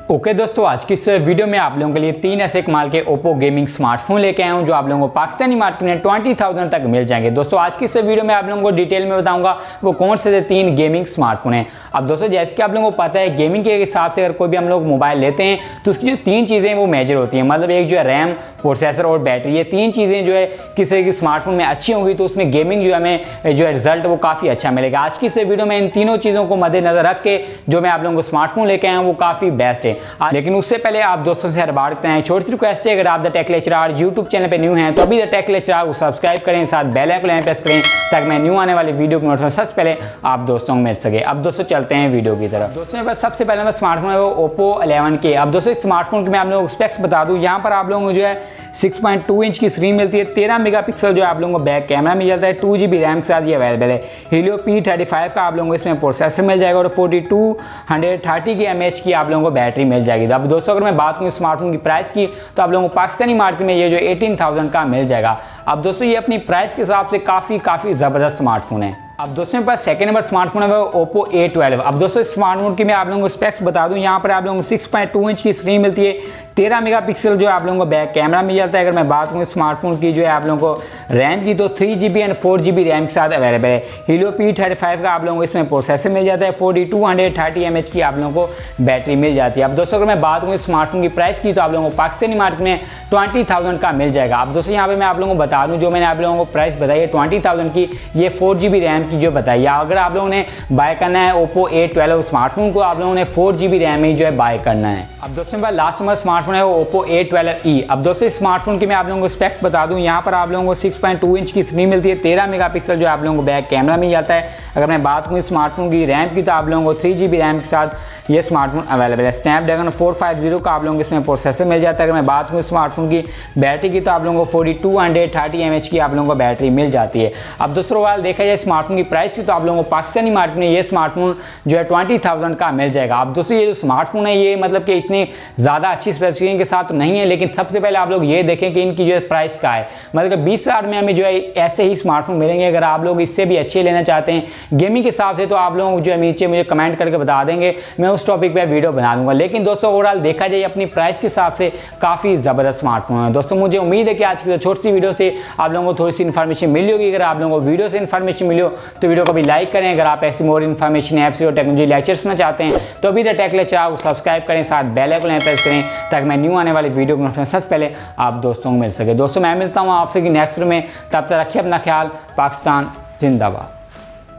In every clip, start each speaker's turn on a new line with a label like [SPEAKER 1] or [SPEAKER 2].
[SPEAKER 1] Okay दोस्तों, आज की इस वीडियो में आप लोगों के लिए 3 ऐसे कमाल के ओप्पो गेमिंग स्मार्टफोन लेके आया हूं जो आप लोगों को पाकिस्तानी मार्केट में 20,000 तक मिल जाएंगे। दोस्तों आज की इस वीडियो में आप लोगों को डिटेल में बताऊंगा वो कौन से 3 गेमिंग स्मार्टफोन हैं। अब दोस्तों जैसे कि आप लोगों को पता है, गेमिंग के हिसाब से अगर कोई भी हम लोग मोबाइल लेते हैं तो उसकी जो 3 चीज़ें वो मेजर होती हैं। मतलब एक जो है रैम, प्रोसेसर और बैटरी, ये 3 चीज़ें जो है किसी की स्मार्टफोन में अच्छी होंगी तो उसमें गेमिंग जो हमें जो है रिजल्ट वो काफ़ी अच्छा मिलेगा। आज की इस वीडियो में इन तीनों चीज़ों को मद्देनजर रख के जो मैं आप लोगों को स्मार्टफोन लेके आया हूँ वो काफ़ी बेस्ट है। लेकिन उससे पहले आप दोस्तों से हर बार करते हैं छोटी सी रिक्वेस्ट है, अगर आप the take lecturer YouTube channel पे न्यू हैं तो अभी द टेक लेक्चरर को सब्सक्राइब करें, साथ बेल आइकन प्रेस करें ताकि मैं न्यू आने वाली वीडियो की नोटिफिकेशन सबसे पहले आप दोस्तों को मिल सके। अब दोस्तों चलते हैं वीडियो की तरफ। दोस्तों मेरे पास सबसे पहले मैं स्मार्टफोन है वो ओप्पो 11 के। अब दोस्तों इस स्मार्टफोन के मैं आप लोगों को स्पेक्स बता दूं। यहाँ पर आप लोगों को जो है 6.2 इंच की स्क्रीन मिलती है, 13 मेगापिक्सल जो है आप लोगों को बैक कैमरा मिल जाता है, 2GB रैम के साथ ये अवेलेबल है। हीलियो P35 का आप लोगों को इसमें प्रोसेसर मिल जाएगा और 4230 की mAh की आप लोगों को बैटरी मिल जाएगी। अब दोस्तों अगर मैं बात करूँ स्मार्टफोन की प्राइस की तो आप लोगों को पाकिस्तानी मार्केट में ये जो 18,000 का मिल जाएगा। अब दोस्तों ये अपनी प्राइस के हिसाब से काफ़ी ज़बरदस्त स्मार्टफोन है। अब दोस्तों मेरे पास सेकंड नंबर स्मार्टफोन है वो Oppo A12। अब दोस्तों इस स्मार्टफोन की मैं आप लोगों को स्पेक्स बता दूं। यहाँ पर आप लोगों को 6.2 इंच की स्क्रीन मिलती है, 13 मेगापिक्सल जो आप लोगों को बैक कैमरा मिल जाता है। अगर मैं बात करूँ स्मार्टफोन की जो है आप लोगों को रैम की तो 3GB एंड 4GB रैम के साथ अवेलेबल है। हीलियो P35 का आप लोगों को इसमें प्रोसेसर मिल जाता है, 4230 mAh की आप लोगों को बैटरी मिल जाती है। अब दोस्तों अगर मैं बात करूँ स्मार्टफोन की प्राइस की तो आप लोगों को पाकिस्तानी मार्केट में 20,000 का मिल जाएगा। अब दोस्तों यहाँ पे मैं आप लोगों को बता दूँ, जो मैंने आप लोगों को प्राइस बताई है 20,000 की, ये 4GB रैम की जो बताई है। अगर आप लोगों ने बाय करना है Oppo A12 स्मार्टफोन को, आप लोगों ने 4GB रैम में जो है बाय करना है। अब दोस्तों मेरे लास्ट नंबर स्मार्टफोन है वो Oppo A12e। अब दोस्तों इस स्मार्टफोन की मैं आप लोगों को स्पेक्स बता दूं। यहाँ पर आप लोगों को 6.2 इंच की स्क्रीन मिलती है, 13 मेगापिक्सल जो आप लोगों को बैक कैमरा मिल जाता है। अगर मैं बात करूँ स्मार्टफोन की रैम की तो आप लोगों को 3GB रैम के साथ ये स्मार्टफोन अवेलेबल है। स्नैपड्रैगन 450 का आप लोगों को इसमें प्रोसेसर मिल जाता है। अगर मैं बात करूँ स्मार्टफोन की बैटरी की तो आप लोगों को 4230 mAh की आप लोगों को बैटरी मिल जाती है। अब दूसरा वाल देखा जाए स्मार्टफोन की प्राइस की तो आप लोगों को पाकिस्तानी मार्केट में ये स्मार्टफोन जो है 20,000 का मिल जाएगा। अब दोस्तों ये जो स्मार्टफोन है ये मतलब कि इतनी ज़्यादा अच्छी स्पेसिफिकेशन के साथ तो नहीं है, लेकिन सबसे पहले आप लोग ये देखें कि इनकी जो है प्राइस क्या है। मतलब कि 20,000 में हमें जो है ऐसे ही स्मार्टफोन मिलेंगे। अगर आप लोग इससे भी अच्छे लेना चाहते हैं गेमिंग के हिसाब से तो आप लोग जो है नीचे मुझे कमेंट करके बता देंगे, मैं उस टॉपिक पे वीडियो बना दूंगा। लेकिन दोस्तों ओवरऑल देखा जाए अपनी प्राइस के हिसाब से काफ़ी ज़बरदस्त स्मार्टफोन है। दोस्तों मुझे उम्मीद है कि आज की छोटी सी वीडियो से आप लोगों को थोड़ी सी इन्फॉर्मेशन मिली होगी। अगर आप लोगों को वीडियो से इन्फॉर्मेशन मिली हो तो वीडियो को भी लाइक करें। अगर आप ऐसी मोर इन्फॉर्मेशन ऐप्स और टेक्नोलॉजी लेक्चर सुनना चाहते हैं तो अभी द टेक लेक्चरर को सब्सक्राइब करें, साथ बेल आइकन प्रेस करें ताकि मैं न्यू आने वाली वीडियो को नोटिफिकेशन सबसे पहले आप दोस्तों को मिल सके। दोस्तों मैं मिलता हूँ आपसे कि नेक्स्ट वीडियो में, तब तक रखिए अपना ख्याल। पाकिस्तान जिंदाबाद।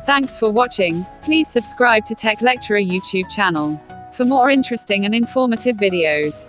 [SPEAKER 2] Thanks for watching. Please subscribe to TechLecturer YouTube channel for more interesting and informative videos.